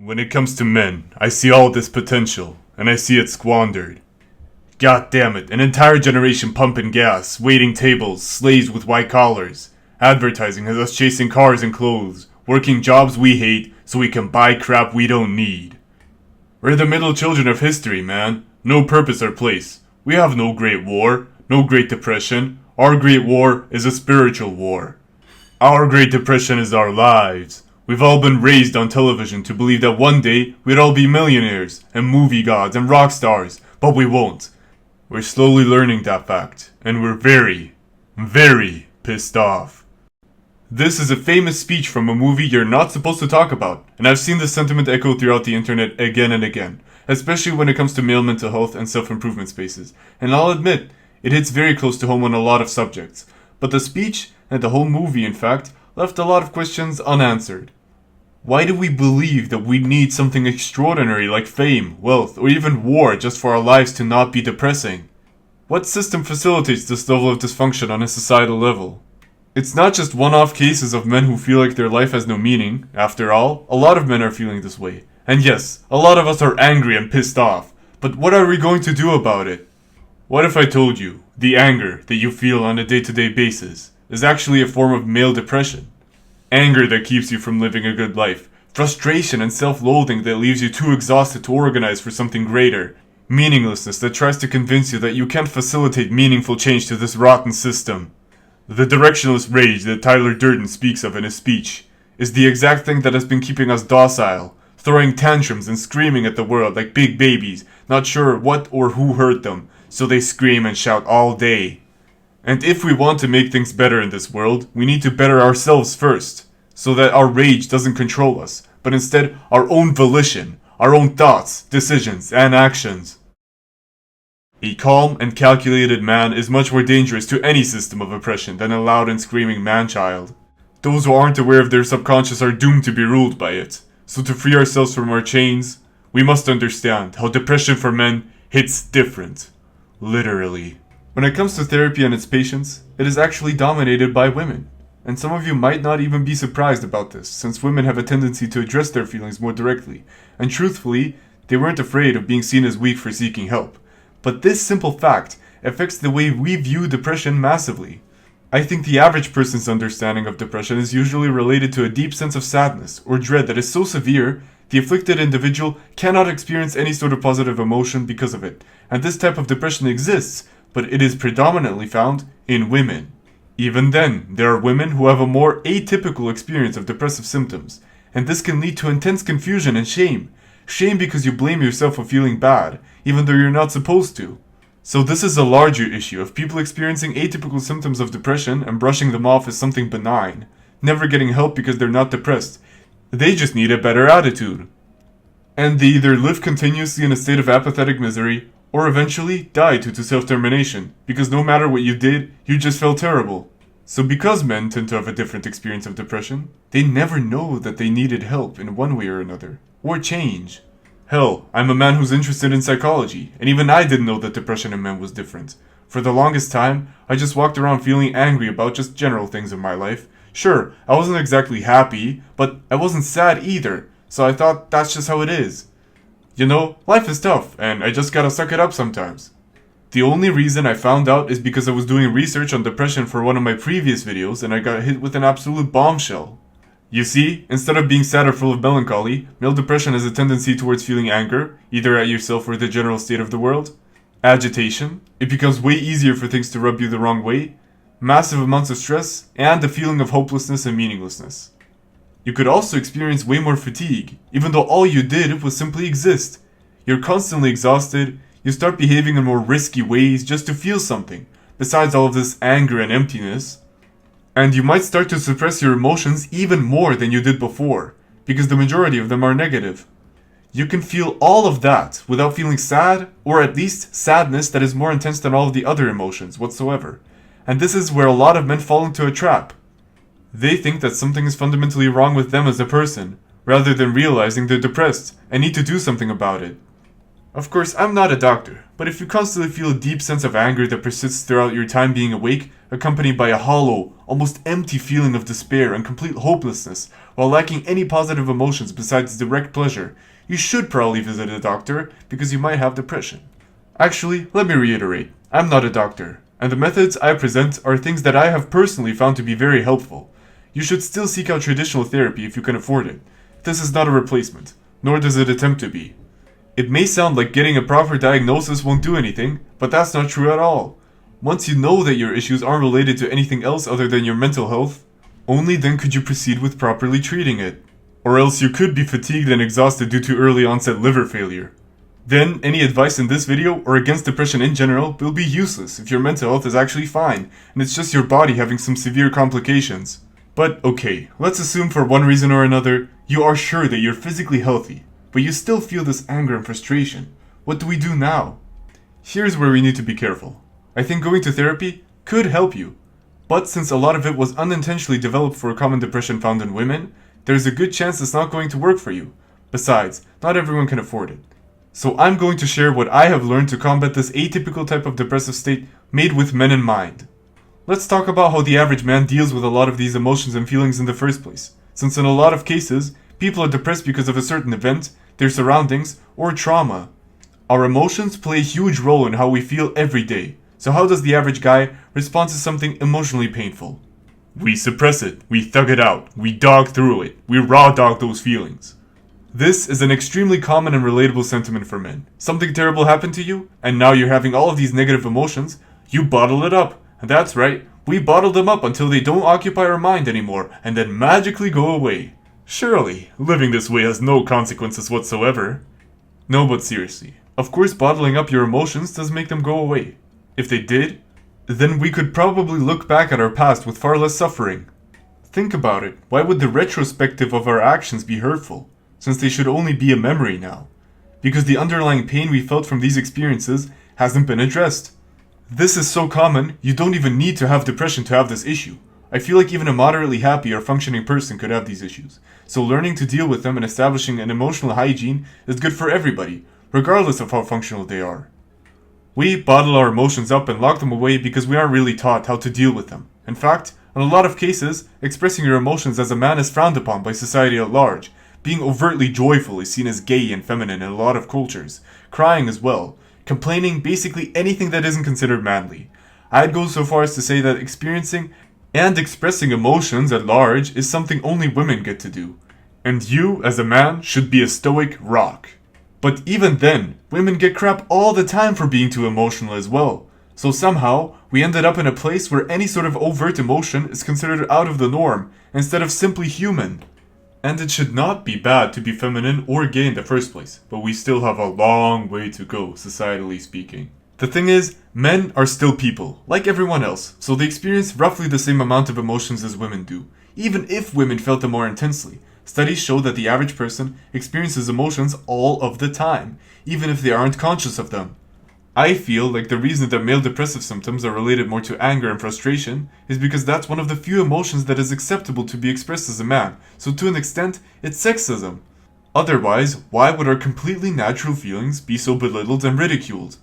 When it comes to men, I see all this potential, and I see it squandered. God damn it, an entire generation pumping gas, waiting tables, slaves with white collars. Advertising has us chasing cars and clothes, working jobs we hate so we can buy crap we don't need. We're the middle children of history, man. No purpose or place. We have no great war, no great depression. Our great war is a spiritual war. Our great depression is our lives. We've all been raised on television to believe that one day we'd all be millionaires and movie gods and rock stars, but we won't. We're slowly learning that fact, and we're very, very pissed off. This is a famous speech from a movie you're not supposed to talk about, and I've seen this sentiment echo throughout the internet again and again, especially when it comes to male mental health and self-improvement spaces, and I'll admit, it hits very close to home on a lot of subjects, but the speech, and the whole movie in fact, left a lot of questions unanswered. Why do we believe that we need something extraordinary like fame, wealth, or even war just for our lives to not be depressing? What system facilitates this level of dysfunction on a societal level? It's not just one-off cases of men who feel like their life has no meaning. After all, a lot of men are feeling this way. And yes, a lot of us are angry and pissed off. But what are we going to do about it? What if I told you the anger that you feel on a day-to-day basis is actually a form of male depression? Anger that keeps you from living a good life. Frustration and self-loathing that leaves you too exhausted to organize for something greater. Meaninglessness that tries to convince you that you can't facilitate meaningful change to this rotten system. The directionless rage that Tyler Durden speaks of in his speech is the exact thing that has been keeping us docile, throwing tantrums and screaming at the world like big babies, not sure what or who hurt them, so they scream and shout all day. And if we want to make things better in this world, we need to better ourselves first, so that our rage doesn't control us, but instead our own volition, our own thoughts, decisions, and actions. A calm and calculated man is much more dangerous to any system of oppression than a loud and screaming man-child. Those who aren't aware of their subconscious are doomed to be ruled by it. So to free ourselves from our chains, we must understand how depression for men hits different. Literally. When it comes to therapy and its patients, it is actually dominated by women. And some of you might not even be surprised about this, since women have a tendency to address their feelings more directly, and truthfully, they weren't afraid of being seen as weak for seeking help. But this simple fact affects the way we view depression massively. I think the average person's understanding of depression is usually related to a deep sense of sadness or dread that is so severe, the afflicted individual cannot experience any sort of positive emotion because of it, and this type of depression exists, but it is predominantly found in women. Even then, there are women who have a more atypical experience of depressive symptoms, and this can lead to intense confusion and shame. Shame because you blame yourself for feeling bad, even though you're not supposed to. So this is a larger issue of people experiencing atypical symptoms of depression and brushing them off as something benign, never getting help because they're not depressed. They just need a better attitude. And they either live continuously in a state of apathetic misery, or eventually die due to self-termination, because no matter what you did, you just felt terrible. So because men tend to have a different experience of depression, they never know that they needed help in one way or another, or change. Hell, I'm a man who's interested in psychology, and even I didn't know that depression in men was different. For the longest time, I just walked around feeling angry about just general things in my life. Sure, I wasn't exactly happy, but I wasn't sad either, so I thought that's just how it is. You know, life is tough, and I just gotta suck it up sometimes. The only reason I found out is because I was doing research on depression for one of my previous videos and I got hit with an absolute bombshell. You see, instead of being sad or full of melancholy, male depression has a tendency towards feeling anger, either at yourself or the general state of the world. Agitation, it becomes way easier for things to rub you the wrong way. Massive amounts of stress, and a feeling of hopelessness and meaninglessness. You could also experience way more fatigue, even though all you did was simply exist. You're constantly exhausted, you start behaving in more risky ways just to feel something, besides all of this anger and emptiness. And you might start to suppress your emotions even more than you did before, because the majority of them are negative. You can feel all of that without feeling sad, or at least sadness that is more intense than all of the other emotions whatsoever. And this is where a lot of men fall into a trap. They think that something is fundamentally wrong with them as a person, rather than realizing they're depressed and need to do something about it. Of course, I'm not a doctor, but if you constantly feel a deep sense of anger that persists throughout your time being awake, accompanied by a hollow, almost empty feeling of despair and complete hopelessness, while lacking any positive emotions besides direct pleasure, you should probably visit a doctor because you might have depression. Actually, let me reiterate, I'm not a doctor, and the methods I present are things that I have personally found to be very helpful. You should still seek out traditional therapy if you can afford it. This is not a replacement, nor does it attempt to be. It may sound like getting a proper diagnosis won't do anything, but that's not true at all. Once you know that your issues aren't related to anything else other than your mental health, only then could you proceed with properly treating it. Or else you could be fatigued and exhausted due to early onset liver failure. Then, any advice in this video, or against depression in general, will be useless if your mental health is actually fine, and it's just your body having some severe complications. But okay, let's assume for one reason or another, you are sure that you're physically healthy, but you still feel this anger and frustration. What do we do now? Here's where we need to be careful. I think going to therapy could help you, but since a lot of it was unintentionally developed for a common depression found in women, there's a good chance it's not going to work for you. Besides, not everyone can afford it. So I'm going to share what I have learned to combat this atypical type of depressive state made with men in mind. Let's talk about how the average man deals with a lot of these emotions and feelings in the first place, since in a lot of cases, people are depressed because of a certain event, their surroundings, or trauma. Our emotions play a huge role in how we feel every day. So how does the average guy respond to something emotionally painful? We suppress it, we thug it out, we dog through it, we raw dog those feelings. This is an extremely common and relatable sentiment for men. Something terrible happened to you, and now you're having all of these negative emotions, you bottle it up. And that's right, we bottle them up until they don't occupy our mind anymore, and then magically go away. Surely, living this way has no consequences whatsoever. No, but seriously, of course bottling up your emotions does make them go away. If they did, then we could probably look back at our past with far less suffering. Think about it, why would the retrospective of our actions be hurtful, since they should only be a memory now? Because the underlying pain we felt from these experiences hasn't been addressed. This is so common, you don't even need to have depression to have this issue. I feel like even a moderately happy or functioning person could have these issues. So learning to deal with them and establishing an emotional hygiene is good for everybody, regardless of how functional they are. We bottle our emotions up and lock them away because we aren't really taught how to deal with them. In fact, in a lot of cases, expressing your emotions as a man is frowned upon by society at large. Being overtly joyful is seen as gay and feminine in a lot of cultures. Crying as well. Complaining, basically anything that isn't considered manly. I'd go so far as to say that experiencing and expressing emotions at large is something only women get to do. And you, as a man, should be a stoic rock. But even then, women get crap all the time for being too emotional as well. So somehow, we ended up in a place where any sort of overt emotion is considered out of the norm, instead of simply human. And it should not be bad to be feminine or gay in the first place, but we still have a long way to go, societally speaking. The thing is, men are still people, like everyone else, so they experience roughly the same amount of emotions as women do, even if women felt them more intensely. Studies show that the average person experiences emotions all of the time, even if they aren't conscious of them. I feel like the reason that male depressive symptoms are related more to anger and frustration is because that's one of the few emotions that is acceptable to be expressed as a man, so to an extent, it's sexism. Otherwise, why would our completely natural feelings be so belittled and ridiculed?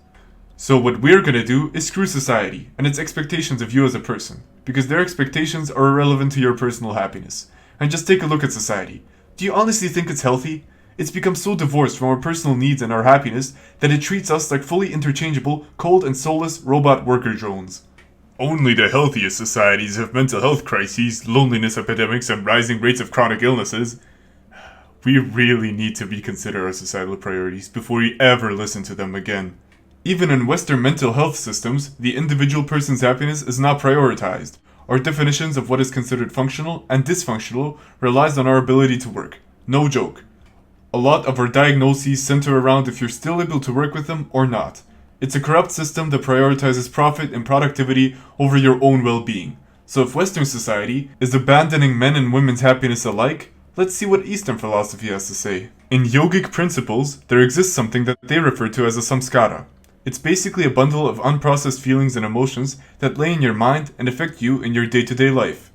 So what we're gonna do is screw society and its expectations of you as a person, because their expectations are irrelevant to your personal happiness. And just take a look at society. Do you honestly think it's healthy? It's become so divorced from our personal needs and our happiness that it treats us like fully interchangeable, cold and soulless robot worker drones. Only the healthiest societies have mental health crises, loneliness epidemics, and rising rates of chronic illnesses. We really need to reconsider our societal priorities before we ever listen to them again. Even in Western mental health systems, the individual person's happiness is not prioritized. Our definitions of what is considered functional and dysfunctional relies on our ability to work. No joke. A lot of our diagnoses center around if you're still able to work with them or not. It's a corrupt system that prioritizes profit and productivity over your own well-being. So if Western society is abandoning men and women's happiness alike, let's see what Eastern philosophy has to say. In yogic principles, there exists something that they refer to as a samskara. It's basically a bundle of unprocessed feelings and emotions that lay in your mind and affect you in your day-to-day life.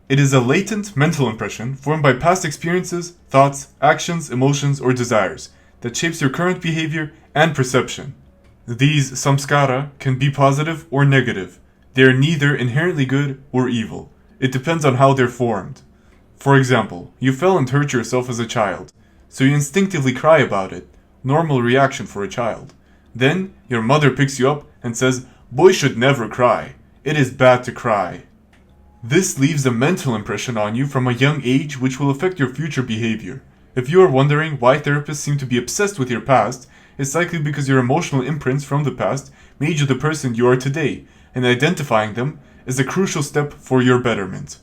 It is a latent mental impression formed by past experiences, thoughts, actions, emotions, or desires that shapes your current behavior and perception. These samskara can be positive or negative. They are neither inherently good or evil. It depends on how they're formed. For example, you fell and hurt yourself as a child, so you instinctively cry about it. Normal reaction for a child. Then, your mother picks you up and says, "Boys should never cry. It is bad to cry." This leaves a mental impression on you from a young age which will affect your future behavior. If you are wondering why therapists seem to be obsessed with your past, it's likely because your emotional imprints from the past made you the person you are today, and identifying them is a crucial step for your betterment.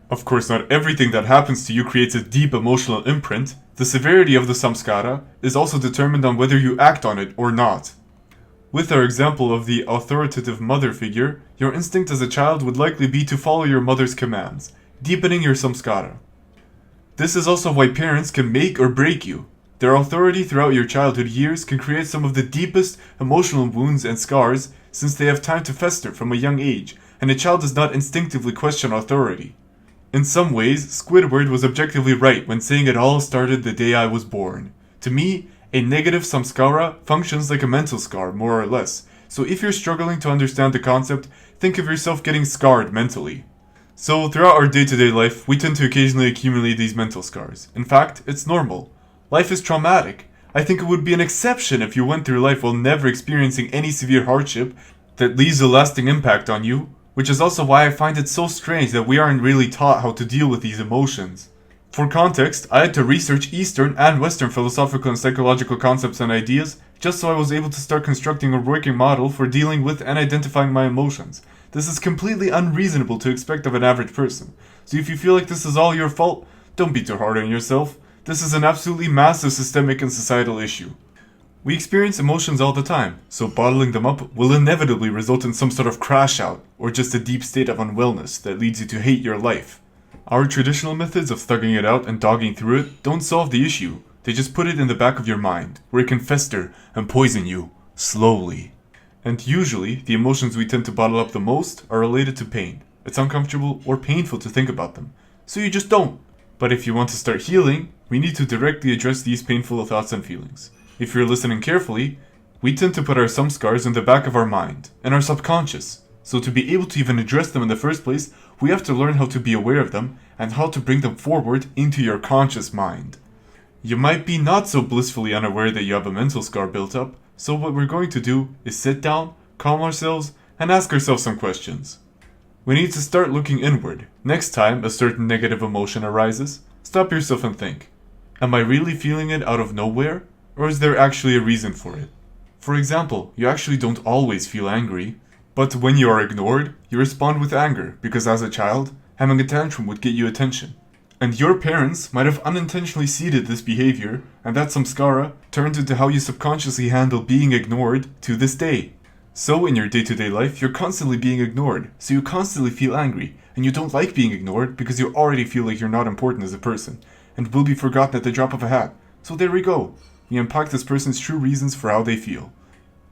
Of course, not everything that happens to you creates a deep emotional imprint. The severity of the samskara is also determined on whether you act on it or not. With our example of the authoritative mother figure, your instinct as a child would likely be to follow your mother's commands, deepening your samskara. This is also why parents can make or break you. Their authority throughout your childhood years can create some of the deepest emotional wounds and scars, since they have time to fester from a young age, and a child does not instinctively question authority. In some ways, Squidward was objectively right when saying it all started the day I was born. To me, a negative samskara functions like a mental scar, more or less. So if you're struggling to understand the concept, think of yourself getting scarred mentally. So throughout our day-to-day life, we tend to occasionally accumulate these mental scars. In fact, it's normal. Life is traumatic. I think it would be an exception if you went through life while never experiencing any severe hardship that leaves a lasting impact on you, which is also why I find it so strange that we aren't really taught how to deal with these emotions. For context, I had to research Eastern and Western philosophical and psychological concepts and ideas just so I was able to start constructing a working model for dealing with and identifying my emotions. This is completely unreasonable to expect of an average person. So if you feel like this is all your fault, don't be too hard on yourself. This is an absolutely massive systemic and societal issue. We experience emotions all the time, so bottling them up will inevitably result in some sort of crash out, or just a deep state of unwellness that leads you to hate your life. Our traditional methods of thugging it out and dogging through it don't solve the issue. They just put it in the back of your mind, where it can fester and poison you, slowly. And usually, the emotions we tend to bottle up the most are related to pain. It's uncomfortable or painful to think about them, so you just don't. But if you want to start healing, we need to directly address these painful thoughts and feelings. If you're listening carefully, we tend to put our samskars in the back of our mind, in our subconscious. So to be able to even address them in the first place, we have to learn how to be aware of them and how to bring them forward into your conscious mind. You might be not so blissfully unaware that you have a mental scar built up, so what we're going to do is sit down, calm ourselves, and ask ourselves some questions. We need to start looking inward. Next time a certain negative emotion arises, stop yourself and think, am I really feeling it out of nowhere? Or is there actually a reason for it? For example, you actually don't always feel angry, but when you are ignored, you respond with anger because as a child, having a tantrum would get you attention. And your parents might have unintentionally seeded this behavior, and that samskara turned into how you subconsciously handle being ignored to this day. So in your day-to-day life, you're constantly being ignored, so you constantly feel angry, and you don't like being ignored because you already feel like you're not important as a person, and will be forgotten at the drop of a hat. So there we go. You impact this person's true reasons for how they feel.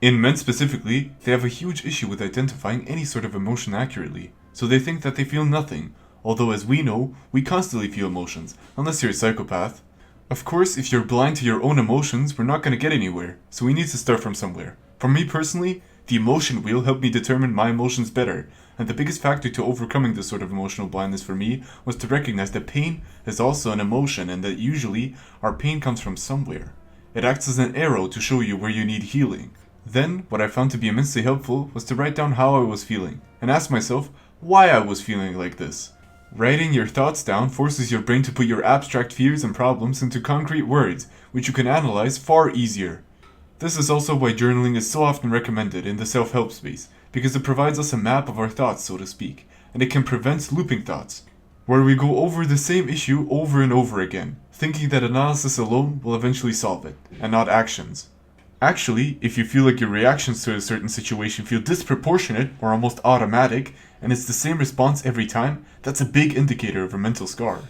In men specifically, they have a huge issue with identifying any sort of emotion accurately, so they think that they feel nothing, although as we know, we constantly feel emotions, unless you're a psychopath. Of course, if you're blind to your own emotions, we're not going to get anywhere, so we need to start from somewhere. For me personally, the emotion wheel helped me determine my emotions better, and the biggest factor to overcoming this sort of emotional blindness for me was to recognize that pain is also an emotion and that usually our pain comes from somewhere. It acts as an arrow to show you where you need healing. Then, what I found to be immensely helpful was to write down how I was feeling, and ask myself why I was feeling like this. Writing your thoughts down forces your brain to put your abstract fears and problems into concrete words, which you can analyze far easier. This is also why journaling is so often recommended in the self-help space, because it provides us a map of our thoughts, so to speak, and it can prevent looping thoughts, where we go over the same issue over and over again, thinking that analysis alone will eventually solve it, and not actions. Actually, if you feel like your reactions to a certain situation feel disproportionate or almost automatic, and it's the same response every time, that's a big indicator of a mental scar.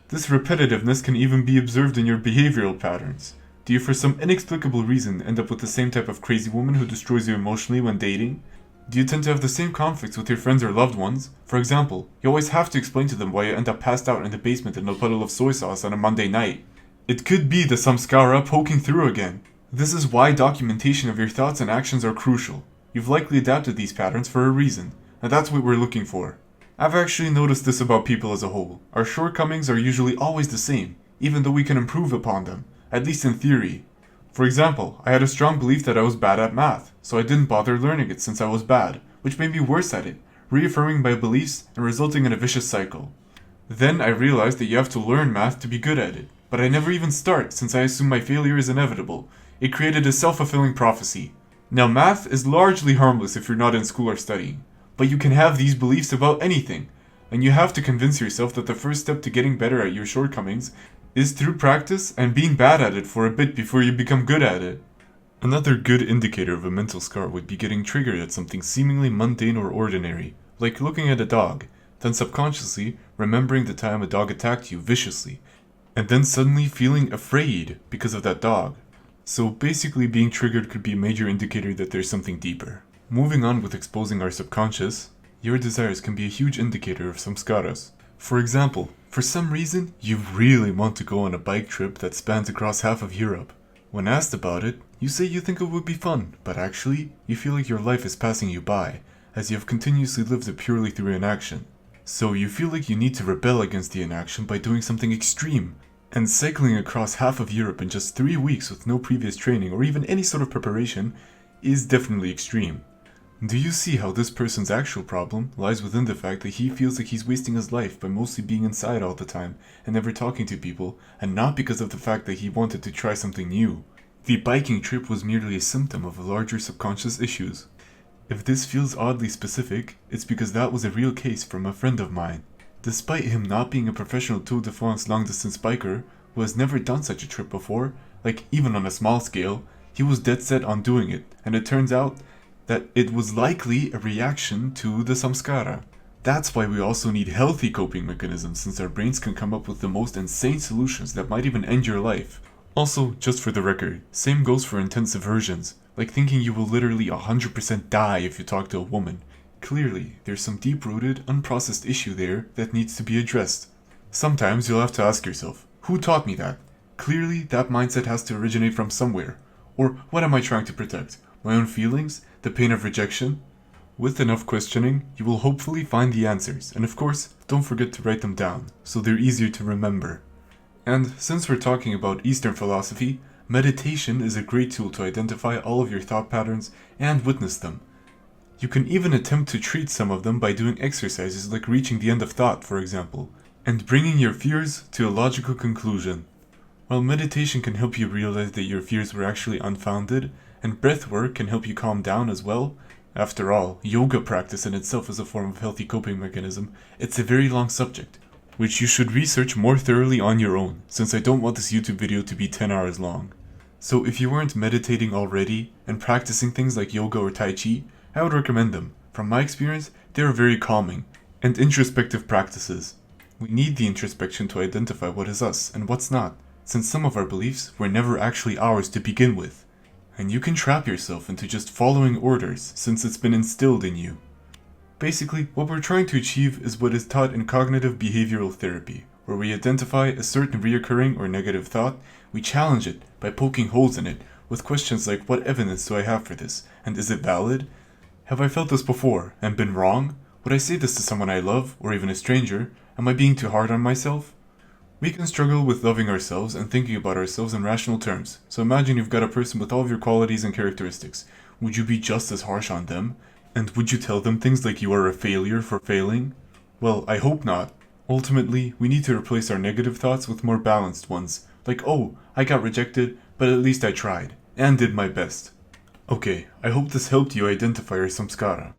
This repetitiveness can even be observed in your behavioral patterns. Do you for some inexplicable reason end up with the same type of crazy woman who destroys you emotionally when dating? Do you tend to have the same conflicts with your friends or loved ones? For example, you always have to explain to them why you end up passed out in the basement in a puddle of soy sauce on a Monday night. It could be the samskara poking through again. This is why documentation of your thoughts and actions are crucial. You've likely adapted these patterns for a reason, and that's what we're looking for. I've actually noticed this about people as a whole. Our shortcomings are usually always the same, even though we can improve upon them, at least in theory. For example, I had a strong belief that I was bad at math, so I didn't bother learning it since I was bad, which made me worse at it, reaffirming my beliefs and resulting in a vicious cycle. Then I realized that you have to learn math to be good at it, but I never even start since I assume my failure is inevitable. It created a self-fulfilling prophecy. Now math is largely harmless if you're not in school or studying, but you can have these beliefs about anything, and you have to convince yourself that the first step to getting better at your shortcomings is through practice and being bad at it for a bit before you become good at it. Another good indicator of a mental scar would be getting triggered at something seemingly mundane or ordinary, like looking at a dog, then subconsciously remembering the time a dog attacked you viciously, and then suddenly feeling afraid because of that dog. So basically being triggered could be a major indicator that there's something deeper. Moving on with exposing our subconscious, your desires can be a huge indicator of samskaras. For example, for some reason, you really want to go on a bike trip that spans across half of Europe. When asked about it, you say you think it would be fun, but actually, you feel like your life is passing you by, as you have continuously lived it purely through inaction. So you feel like you need to rebel against the inaction by doing something extreme, and cycling across half of Europe in just 3 weeks with no previous training or even any sort of preparation is definitely extreme. Do you see how this person's actual problem lies within the fact that he feels like he's wasting his life by mostly being inside all the time and never talking to people, and not because of the fact that he wanted to try something new? The biking trip was merely a symptom of larger subconscious issues. If this feels oddly specific, it's because that was a real case from a friend of mine. Despite him not being a professional Tour de France long-distance biker who has never done such a trip before, like even on a small scale, he was dead set on doing it, and it turns out that it was likely a reaction to the samskara. That's why we also need healthy coping mechanisms, since our brains can come up with the most insane solutions that might even end your life. Also, just for the record, same goes for intense aversions, like thinking you will literally 100% die if you talk to a woman. Clearly, there's some deep-rooted, unprocessed issue there that needs to be addressed. Sometimes you'll have to ask yourself, who taught me that? Clearly, that mindset has to originate from somewhere. Or what am I trying to protect? My own feelings? The pain of rejection? With enough questioning, you will hopefully find the answers, and of course, don't forget to write them down, so they're easier to remember. And since we're talking about Eastern philosophy, meditation is a great tool to identify all of your thought patterns and witness them. You can even attempt to treat some of them by doing exercises like reaching the end of thought, for example, and bringing your fears to a logical conclusion. While meditation can help you realize that your fears were actually unfounded, and breathwork can help you calm down as well. After all, yoga practice in itself is a form of healthy coping mechanism. It's a very long subject, which you should research more thoroughly on your own, since I don't want this YouTube video to be 10 hours long. So if you weren't meditating already, and practicing things like yoga or tai chi, I would recommend them. From my experience, they are very calming, and introspective practices. We need the introspection to identify what is us and what's not, since some of our beliefs were never actually ours to begin with. And you can trap yourself into just following orders since it's been instilled in you. Basically, what we're trying to achieve is what is taught in cognitive behavioral therapy, where we identify a certain reoccurring or negative thought, we challenge it by poking holes in it with questions like, what evidence do I have for this, and is it valid? Have I felt this before and been wrong? Would I say this to someone I love, or even a stranger? Am I being too hard on myself? We can struggle with loving ourselves and thinking about ourselves in rational terms. So imagine you've got a person with all of your qualities and characteristics. Would you be just as harsh on them? And would you tell them things like you are a failure for failing? Well, I hope not. Ultimately, we need to replace our negative thoughts with more balanced ones. Like, oh, I got rejected, but at least I tried, and did my best. Okay, I hope this helped you identify your samskara.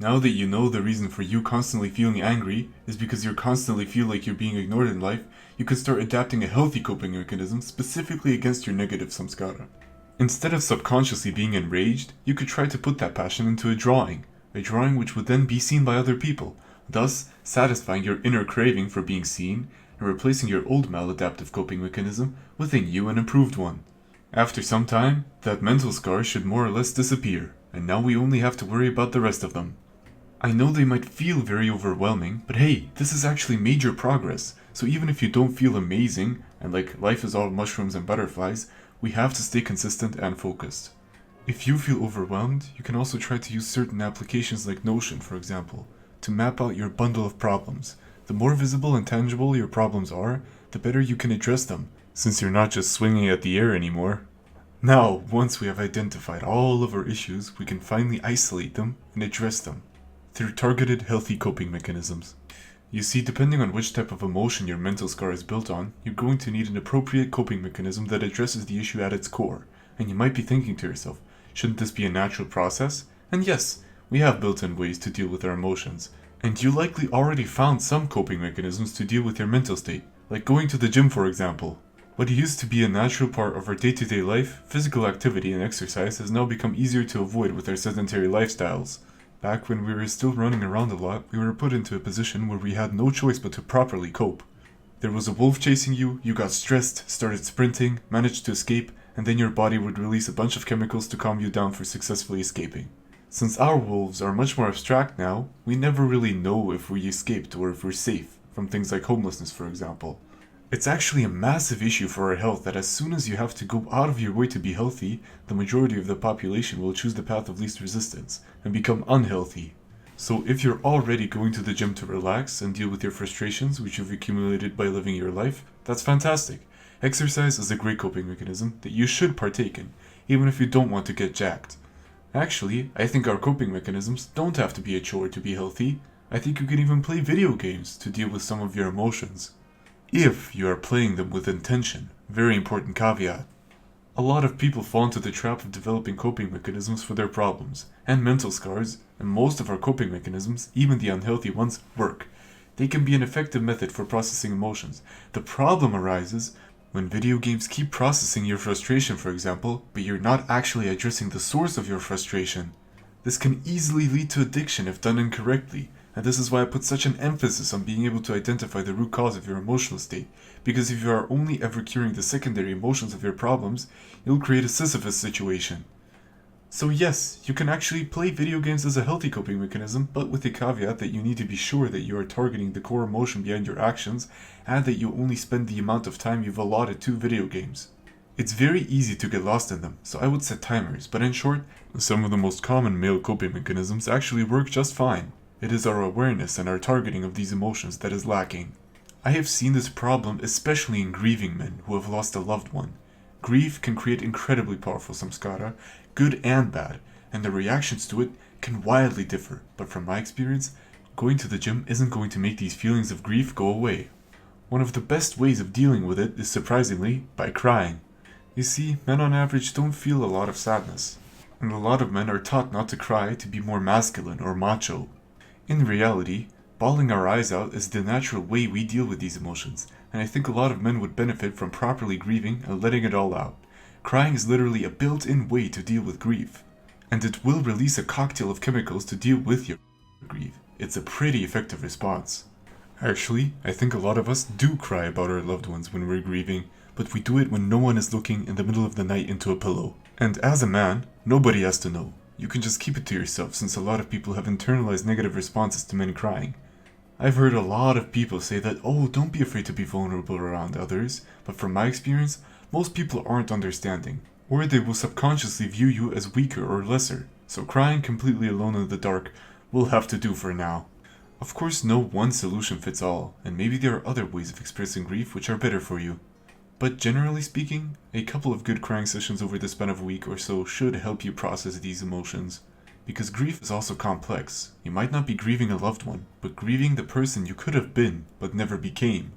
Now that you know the reason for you constantly feeling angry is because you constantly feel like you're being ignored in life, you can start adapting a healthy coping mechanism specifically against your negative samskara. Instead of subconsciously being enraged, you could try to put that passion into a drawing which would then be seen by other people, thus satisfying your inner craving for being seen and replacing your old maladaptive coping mechanism with a new and improved one. After some time, that mental scar should more or less disappear, and now we only have to worry about the rest of them. I know they might feel very overwhelming, but hey, this is actually major progress, So even if you don't feel amazing, and like life is all mushrooms and butterflies, we have to stay consistent and focused. If you feel overwhelmed, you can also try to use certain applications like Notion, for example, to map out your bundle of problems. The more visible and tangible your problems are, the better you can address them, since you're not just swinging at the air anymore. Now, once we have identified all of our issues, we can finally isolate them and address them through targeted, healthy coping mechanisms. You see, depending on which type of emotion your mental scar is built on, you're going to need an appropriate coping mechanism that addresses the issue at its core. And you might be thinking to yourself, shouldn't this be a natural process? And yes, we have built-in ways to deal with our emotions. And you likely already found some coping mechanisms to deal with your mental state, like going to the gym, for example. What used to be a natural part of our day-to-day life, physical activity and exercise has now become easier to avoid with our sedentary lifestyles. Back when we were still running around a lot, we were put into a position where we had no choice but to properly cope. There was a wolf chasing you, you got stressed, started sprinting, managed to escape, and then your body would release a bunch of chemicals to calm you down for successfully escaping. Since our wolves are much more abstract now, we never really know if we escaped or if we're safe from things like homelessness, for example. It's actually a massive issue for our health that as soon as you have to go out of your way to be healthy, the majority of the population will choose the path of least resistance and become unhealthy. So if you're already going to the gym to relax and deal with your frustrations which you've accumulated by living your life, that's fantastic. Exercise is a great coping mechanism that you should partake in, even if you don't want to get jacked. Actually, I think our coping mechanisms don't have to be a chore to be healthy. I think you can even play video games to deal with some of your emotions. If you are playing them with intention. Very important caveat. A lot of people fall into the trap of developing coping mechanisms for their problems and mental scars, and most of our coping mechanisms, even the unhealthy ones, work. They can be an effective method for processing emotions. The problem arises when video games keep processing your frustration, for example, but you're not actually addressing the source of your frustration. This can easily lead to addiction if done incorrectly. And this is why I put such an emphasis on being able to identify the root cause of your emotional state, because if you are only ever curing the secondary emotions of your problems, you'll create a Sisyphus situation. So yes, you can actually play video games as a healthy coping mechanism, but with the caveat that you need to be sure that you are targeting the core emotion behind your actions, and that you only spend the amount of time you've allotted to video games. It's very easy to get lost in them, so I would set timers, but in short, some of the most common male coping mechanisms actually work just fine. It is our awareness and our targeting of these emotions that is lacking. I have seen this problem especially in grieving men who have lost a loved one. Grief can create incredibly powerful samskara, good and bad, and the reactions to it can wildly differ, but from my experience, going to the gym isn't going to make these feelings of grief go away. One of the best ways of dealing with it is surprisingly by crying. You see, men on average don't feel a lot of sadness, and a lot of men are taught not to cry to be more masculine or macho. In reality, bawling our eyes out is the natural way we deal with these emotions, and I think a lot of men would benefit from properly grieving and letting it all out. Crying is literally a built-in way to deal with grief, and it will release a cocktail of chemicals to deal with your grief. It's a pretty effective response. Actually, I think a lot of us do cry about our loved ones when we're grieving, but we do it when no one is looking in the middle of the night into a pillow. And as a man, nobody has to know. You can just keep it to yourself since a lot of people have internalized negative responses to men crying. I've heard a lot of people say that, oh, don't be afraid to be vulnerable around others, but from my experience, most people aren't understanding, or they will subconsciously view you as weaker or lesser, so crying completely alone in the dark will have to do for now. Of course, no one solution fits all, and maybe there are other ways of expressing grief which are better for you. But generally speaking, a couple of good crying sessions over the span of a week or so should help you process these emotions. Because grief is also complex. You might not be grieving a loved one, but grieving the person you could have been, but never became.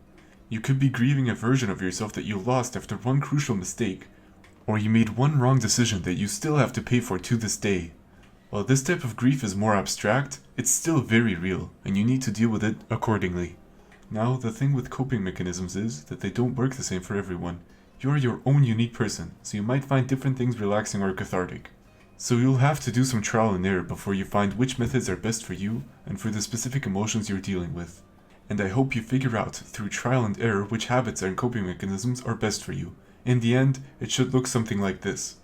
You could be grieving a version of yourself that you lost after one crucial mistake, or you made one wrong decision that you still have to pay for to this day. While this type of grief is more abstract, it's still very real, and you need to deal with it accordingly. Now, the thing with coping mechanisms is that they don't work the same for everyone. You are your own unique person, so you might find different things relaxing or cathartic. So you'll have to do some trial and error before you find which methods are best for you and for the specific emotions you're dealing with. And I hope you figure out through trial and error which habits and coping mechanisms are best for you. In the end, it should look something like this.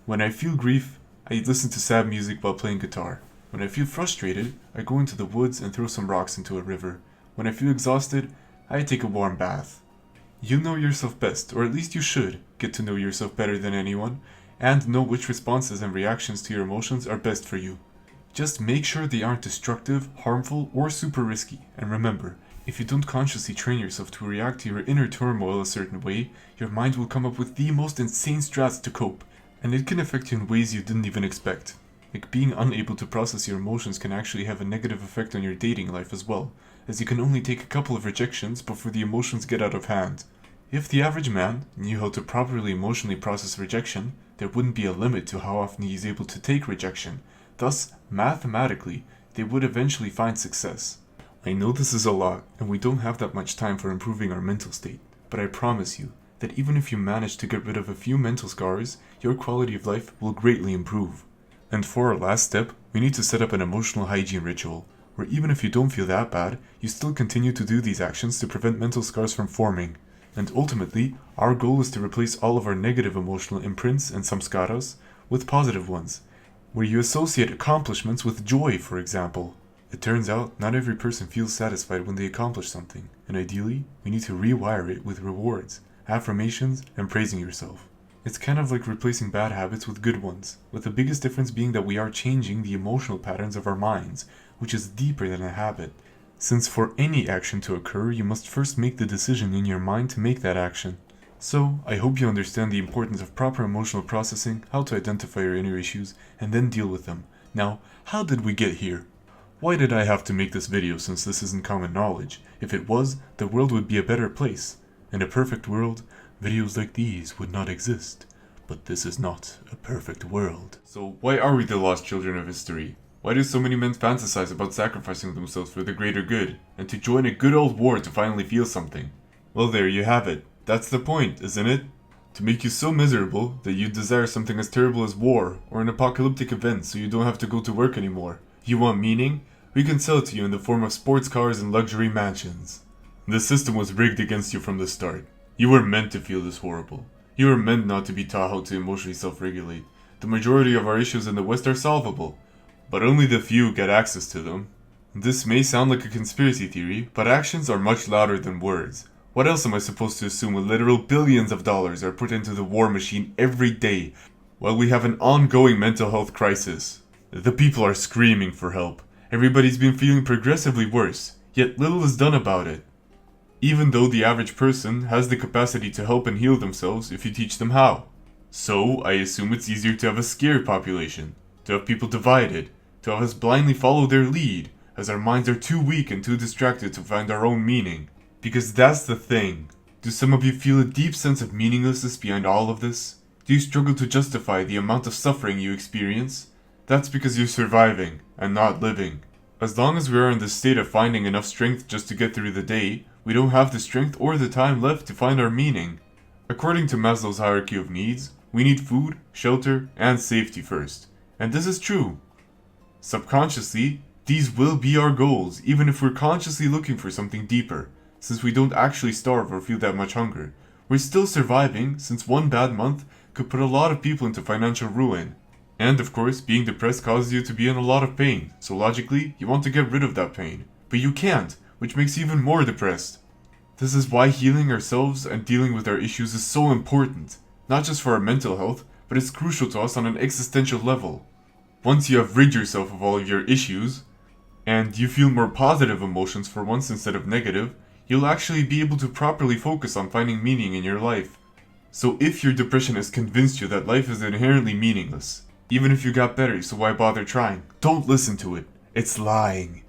When I feel grief, I listen to sad music while playing guitar. When I feel frustrated, I go into the woods and throw some rocks into a river. When I feel exhausted, I take a warm bath. You know yourself best, or at least you should get to know yourself better than anyone, and know which responses and reactions to your emotions are best for you. Just make sure they aren't destructive, harmful, or super risky, and remember, if you don't consciously train yourself to react to your inner turmoil a certain way, your mind will come up with the most insane strats to cope, and it can affect you in ways you didn't even expect. Like being unable to process your emotions can actually have a negative effect on your dating life as well, as you can only take a couple of rejections before the emotions get out of hand. If the average man knew how to properly emotionally process rejection, there wouldn't be a limit to how often he is able to take rejection. Thus, mathematically, they would eventually find success. I know this is a lot, and we don't have that much time for improving our mental state, but I promise you that even if you manage to get rid of a few mental scars, your quality of life will greatly improve. And for our last step, we need to set up an emotional hygiene ritual, where even if you don't feel that bad, you still continue to do these actions to prevent mental scars from forming. And ultimately, our goal is to replace all of our negative emotional imprints and samskaras with positive ones, where you associate accomplishments with joy, for example. It turns out, not every person feels satisfied when they accomplish something, and ideally, we need to rewire it with rewards, affirmations, and praising yourself. It's kind of like replacing bad habits with good ones, with the biggest difference being that we are changing the emotional patterns of our minds, which is deeper than a habit. Since for any action to occur, you must first make the decision in your mind to make that action. So, I hope you understand the importance of proper emotional processing, how to identify your inner issues, and then deal with them. Now, how did we get here? Why did I have to make this video since this isn't common knowledge? If it was, the world would be a better place. In a perfect world, videos like these would not exist. But this is not a perfect world. So why are we the lost children of history? Why do so many men fantasize about sacrificing themselves for the greater good, and to join a good old war to finally feel something? Well, there you have it. That's the point, isn't it? To make you so miserable that you desire something as terrible as war, or an apocalyptic event so you don't have to go to work anymore. You want meaning? We can sell it to you in the form of sports cars and luxury mansions. The system was rigged against you from the start. You were meant to feel this horrible. You were meant not to be taught how to emotionally self-regulate. The majority of our issues in the West are solvable, but only the few get access to them. This may sound like a conspiracy theory, but actions are much louder than words. What else am I supposed to assume when literal billions of dollars are put into the war machine every day, while we have an ongoing mental health crisis? The people are screaming for help. Everybody's been feeling progressively worse, yet little is done about it. Even though the average person has the capacity to help and heal themselves if you teach them how. So, I assume it's easier to have a scared population, to have people divided, to have us blindly follow their lead, as our minds are too weak and too distracted to find our own meaning. Because that's the thing. Do some of you feel a deep sense of meaninglessness behind all of this? Do you struggle to justify the amount of suffering you experience? That's because you're surviving, and not living. As long as we are in this state of finding enough strength just to get through the day, we don't have the strength or the time left to find our meaning. According to Maslow's hierarchy of needs, we need food, shelter, and safety first. And this is true. Subconsciously, these will be our goals, even if we're consciously looking for something deeper, since we don't actually starve or feel that much hunger. We're still surviving, since one bad month could put a lot of people into financial ruin. And of course, being depressed causes you to be in a lot of pain, so logically, you want to get rid of that pain. But you can't, which makes you even more depressed. This is why healing ourselves and dealing with our issues is so important. Not just for our mental health, but it's crucial to us on an existential level. Once you have rid yourself of all of your issues, and you feel more positive emotions for once instead of negative, you'll actually be able to properly focus on finding meaning in your life. So if your depression has convinced you that life is inherently meaningless, even if you got better, so why bother trying? Don't listen to it. It's lying.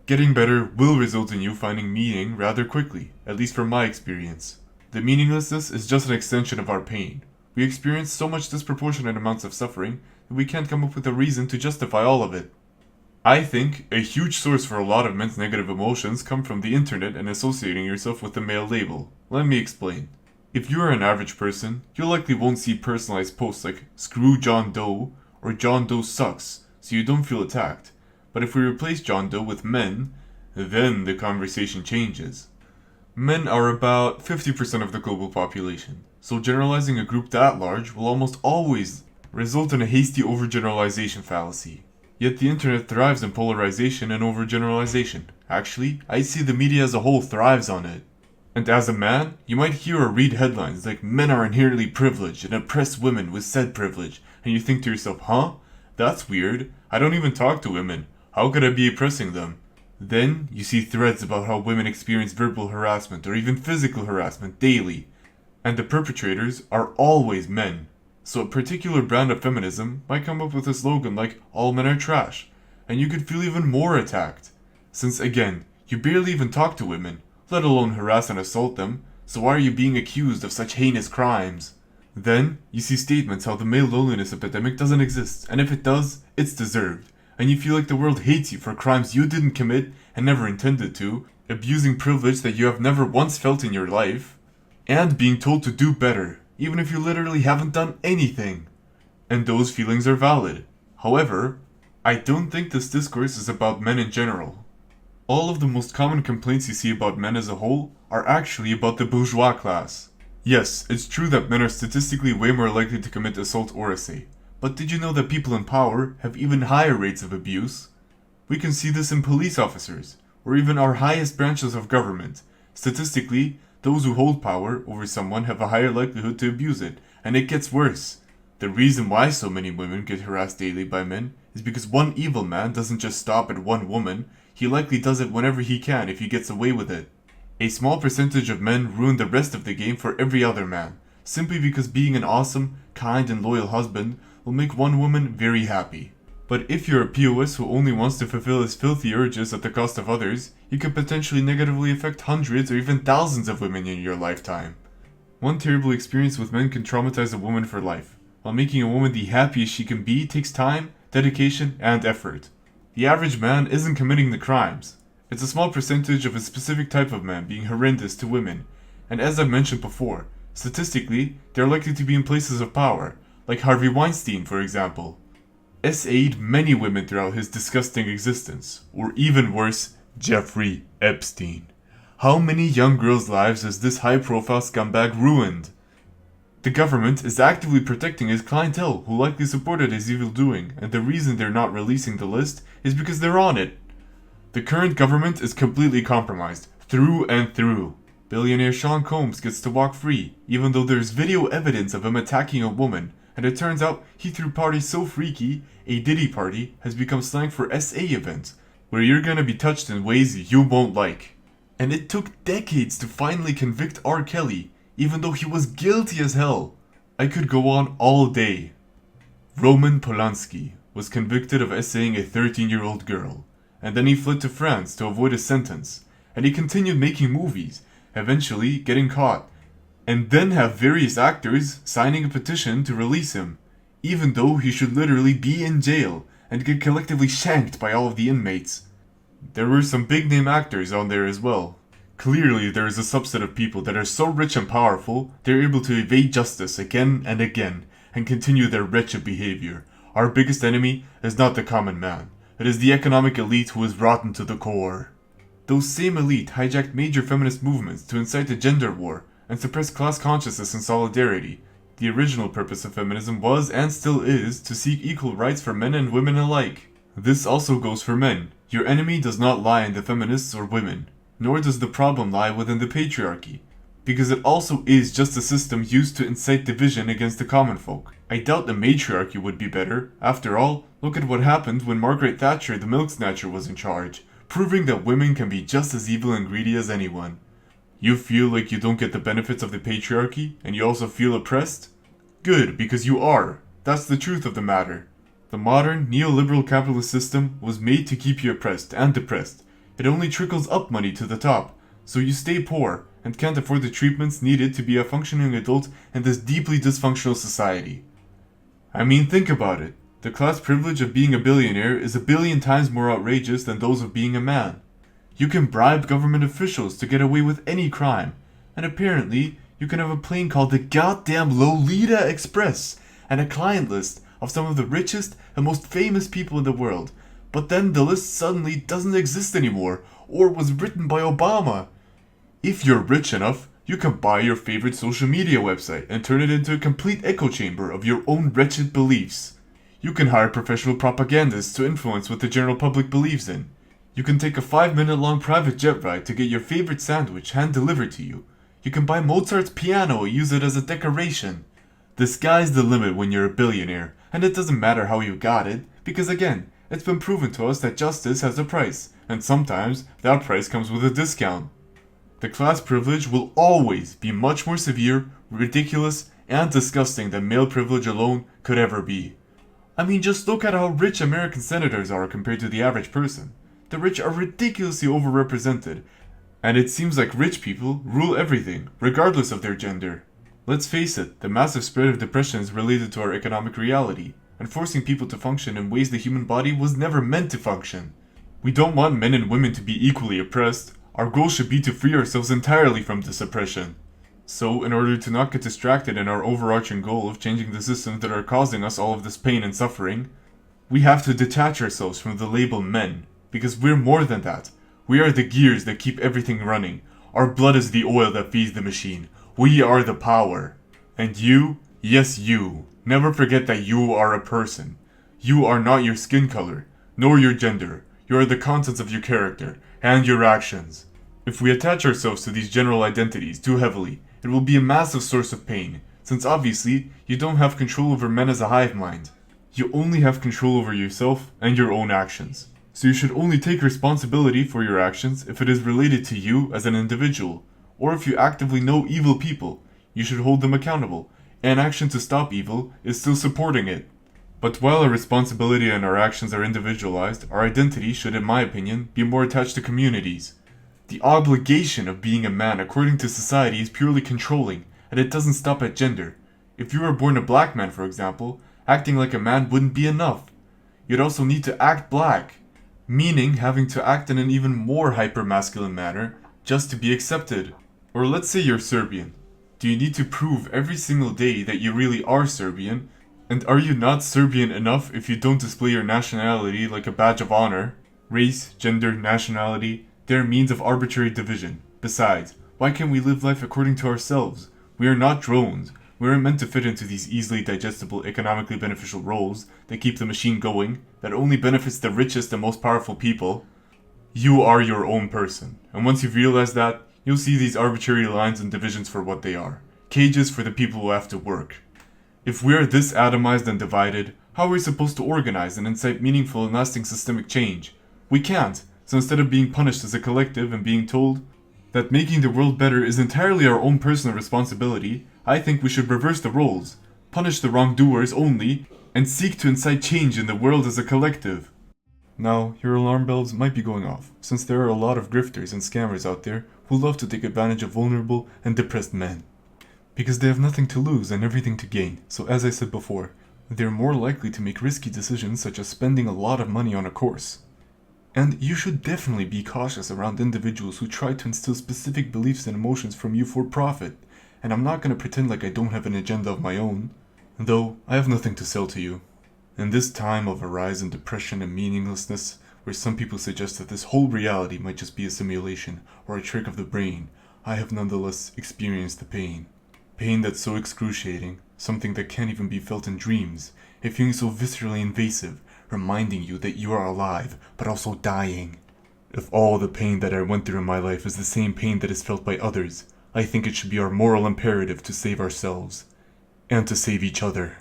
Getting better will result in you finding meaning rather quickly, at least from my experience. The meaninglessness is just an extension of our pain. We experience so much disproportionate amounts of suffering that we can't come up with a reason to justify all of it. I think a huge source for a lot of men's negative emotions come from the internet and associating yourself with the male label. Let me explain. If you're an average person, you likely won't see personalized posts like "Screw John Doe" or "John Doe sucks," so you don't feel attacked. But if we replace John Doe with men, then the conversation changes. Men are about 50% of the global population, so generalizing a group that large will almost always result in a hasty overgeneralization fallacy. Yet the internet thrives in polarization and overgeneralization. Actually, I see the media as a whole thrives on it. And as a man, you might hear or read headlines like men are inherently privileged and oppress women with said privilege, and you think to yourself, huh? That's weird. I don't even talk to women. How could I be oppressing them? Then you see threads about how women experience verbal harassment or even physical harassment daily, and the perpetrators are always men. So a particular brand of feminism might come up with a slogan like all men are trash, and you could feel even more attacked. Since again, you barely even talk to women, let alone harass and assault them, so why are you being accused of such heinous crimes? Then, you see statements how the male loneliness epidemic doesn't exist, and if it does, it's deserved, and you feel like the world hates you for crimes you didn't commit and never intended to, abusing privilege that you have never once felt in your life, and being told to do better, even if you literally haven't done anything. And those feelings are valid. However, I don't think this discourse is about men in general. All of the most common complaints you see about men as a whole are actually about the bourgeois class. Yes, it's true that men are statistically way more likely to commit assault or essay, but did you know that people in power have even higher rates of abuse? We can see this in police officers, or even our highest branches of government. Statistically, those who hold power over someone have a higher likelihood to abuse it, and it gets worse. The reason why so many women get harassed daily by men is because one evil man doesn't just stop at one woman, he likely does it whenever he can if he gets away with it. A small percentage of men ruin the rest of the game for every other man, simply because being an awesome, kind, and loyal husband will make one woman very happy. But if you're a POS who only wants to fulfill his filthy urges at the cost of others, you could potentially negatively affect hundreds or even thousands of women in your lifetime. One terrible experience with men can traumatize a woman for life, while making a woman the happiest she can be takes time, dedication, and effort. The average man isn't committing the crimes. It's a small percentage of a specific type of man being horrendous to women, and as I've mentioned before, statistically, they're likely to be in places of power, like Harvey Weinstein, for example. SA'd many women throughout his disgusting existence, or even worse, Jeffrey Epstein. How many young girls' lives has this high-profile scumbag ruined? The government is actively protecting his clientele who likely supported his evil doing, and the reason they're not releasing the list is because they're on it. The current government is completely compromised, through and through. Billionaire Sean Combs gets to walk free, even though there's video evidence of him attacking a woman, and it turns out he threw parties so freaky, a Diddy party has become slang for SA events, where you're gonna be touched in ways you won't like. And it took decades to finally convict R. Kelly, even though he was guilty as hell. I could go on all day. Roman Polanski was convicted of SAing a 13-year-old girl, and then he fled to France to avoid a sentence, and he continued making movies, eventually getting caught, and then have various actors signing a petition to release him, even though he should literally be in jail and get collectively shanked by all of the inmates. There were some big name actors on there as well. Clearly there is a subset of people that are so rich and powerful, they're able to evade justice again and again, and continue their wretched behavior. Our biggest enemy is not the common man. It is the economic elite who is rotten to the core. Those same elite hijacked major feminist movements to incite a gender war and suppress class consciousness and solidarity. The original purpose of feminism was, and still is, to seek equal rights for men and women alike. This also goes for men. Your enemy does not lie in the feminists or women, nor does the problem lie within the patriarchy, because it also is just a system used to incite division against the common folk. I doubt the matriarchy would be better. After all, look at what happened when Margaret Thatcher the Milk Snatcher was in charge, proving that women can be just as evil and greedy as anyone. You feel like you don't get the benefits of the patriarchy, and you also feel oppressed? Good, because you are. That's the truth of the matter. The modern, neoliberal capitalist system was made to keep you oppressed and depressed. It only trickles up money to the top, so you stay poor and can't afford the treatments needed to be a functioning adult in this deeply dysfunctional society. I mean, think about it. The class privilege of being a billionaire is 1,000,000,000 times more outrageous than those of being a man. You can bribe government officials to get away with any crime, and apparently you can have a plane called the goddamn Lolita Express and a client list of some of the richest and most famous people in the world, but then the list suddenly doesn't exist anymore, or was written by Obama. If you're rich enough, you can buy your favorite social media website and turn it into a complete echo chamber of your own wretched beliefs. You can hire professional propagandists to influence what the general public believes in. You can take a 5-minute long private jet ride to get your favorite sandwich hand delivered to you. You can buy Mozart's piano and use it as a decoration. The sky's the limit when you're a billionaire, and it doesn't matter how you got it, because again, it's been proven to us that justice has a price, and sometimes that price comes with a discount. The class privilege will always be much more severe, ridiculous, and disgusting than male privilege alone could ever be. I mean, just look at how rich American senators are compared to the average person. The rich are ridiculously overrepresented, and it seems like rich people rule everything, regardless of their gender. Let's face it, the massive spread of depression is related to our economic reality, and forcing people to function in ways the human body was never meant to function. We don't want men and women to be equally oppressed. Our goal should be to free ourselves entirely from this oppression. So, in order to not get distracted in our overarching goal of changing the systems that are causing us all of this pain and suffering, we have to detach ourselves from the label men, because we're more than that. We are the gears that keep everything running. Our blood is the oil that feeds the machine. We are the power. And you, yes you, never forget that you are a person. You are not your skin color, nor your gender. You are the contents of your character, and your actions. If we attach ourselves to these general identities too heavily, it will be a massive source of pain, since obviously, you don't have control over men as a hive mind. You only have control over yourself and your own actions. So you should only take responsibility for your actions if it is related to you as an individual, or if you actively know evil people, you should hold them accountable, and action to stop evil is still supporting it. But while our responsibility and our actions are individualized, our identity should, in my opinion, be more attached to communities. The obligation of being a man according to society is purely controlling, and it doesn't stop at gender. If you were born a black man, for example, acting like a man wouldn't be enough. You'd also need to act black, meaning having to act in an even more hyper-masculine manner just to be accepted. Or let's say you're Serbian. Do you need to prove every single day that you really are Serbian? And are you not Serbian enough if you don't display your nationality like a badge of honor? Race, gender, nationality, they're means of arbitrary division. Besides, why can't we live life according to ourselves? We are not drones. We aren't meant to fit into these easily digestible, economically beneficial roles that keep the machine going, that only benefits the richest and most powerful people. You are your own person, and once you've realized that, you'll see these arbitrary lines and divisions for what they are. Cages for the people who have to work. If we're this atomized and divided, how are we supposed to organize and incite meaningful and lasting systemic change? We can't, so instead of being punished as a collective and being told that making the world better is entirely our own personal responsibility, I think we should reverse the roles, punish the wrongdoers only, and seek to incite change in the world as a collective. Now, your alarm bells might be going off, since there are a lot of grifters and scammers out there who love to take advantage of vulnerable and depressed men. Because they have nothing to lose and everything to gain, so as I said before, they're more likely to make risky decisions such as spending a lot of money on a course. And you should definitely be cautious around individuals who try to instill specific beliefs and emotions from you for profit. And I'm not gonna pretend like I don't have an agenda of my own, though I have nothing to sell to you. In this time of a rise in depression and meaninglessness, where some people suggest that this whole reality might just be a simulation or a trick of the brain, I have nonetheless experienced the pain. Pain that's so excruciating, something that can't even be felt in dreams, a feeling so viscerally invasive, reminding you that you are alive, but also dying. If all the pain that I went through in my life is the same pain that is felt by others, I think it should be our moral imperative to save ourselves, and to save each other.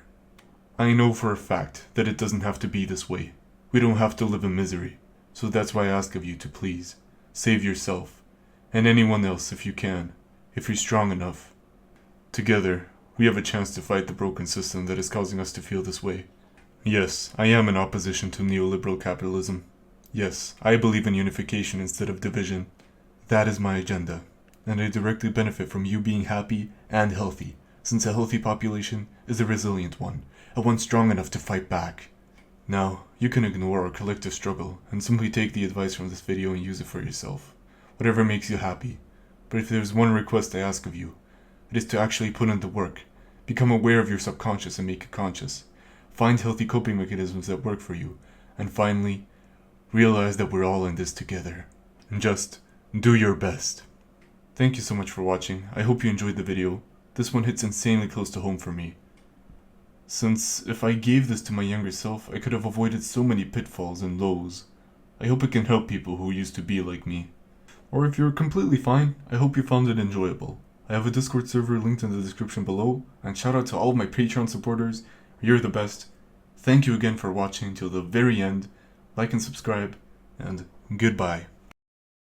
I know for a fact that it doesn't have to be this way. We don't have to live in misery, so that's why I ask of you to please, save yourself, and anyone else if you can, if you're strong enough. Together, we have a chance to fight the broken system that is causing us to feel this way. Yes, I am in opposition to neoliberal capitalism. Yes, I believe in unification instead of division. That is my agenda, and I directly benefit from you being happy and healthy, since a healthy population is a resilient one, and one strong enough to fight back. Now, you can ignore our collective struggle, and simply take the advice from this video and use it for yourself. Whatever makes you happy. But if there's one request I ask of you, it is to actually put in the work. Become aware of your subconscious and make it conscious. Find healthy coping mechanisms that work for you. And finally, realize that we're all in this together. And just do your best. Thank you so much for watching. I hope you enjoyed the video. This one hits insanely close to home for me. Since if I gave this to my younger self, I could have avoided so many pitfalls and lows. I hope it can help people who used to be like me. Or if you're completely fine, I hope you found it enjoyable. I have a Discord server linked in the description below, and shout out to all of my Patreon supporters. You're the best. Thank you again for watching till the very end. Like and subscribe, and goodbye.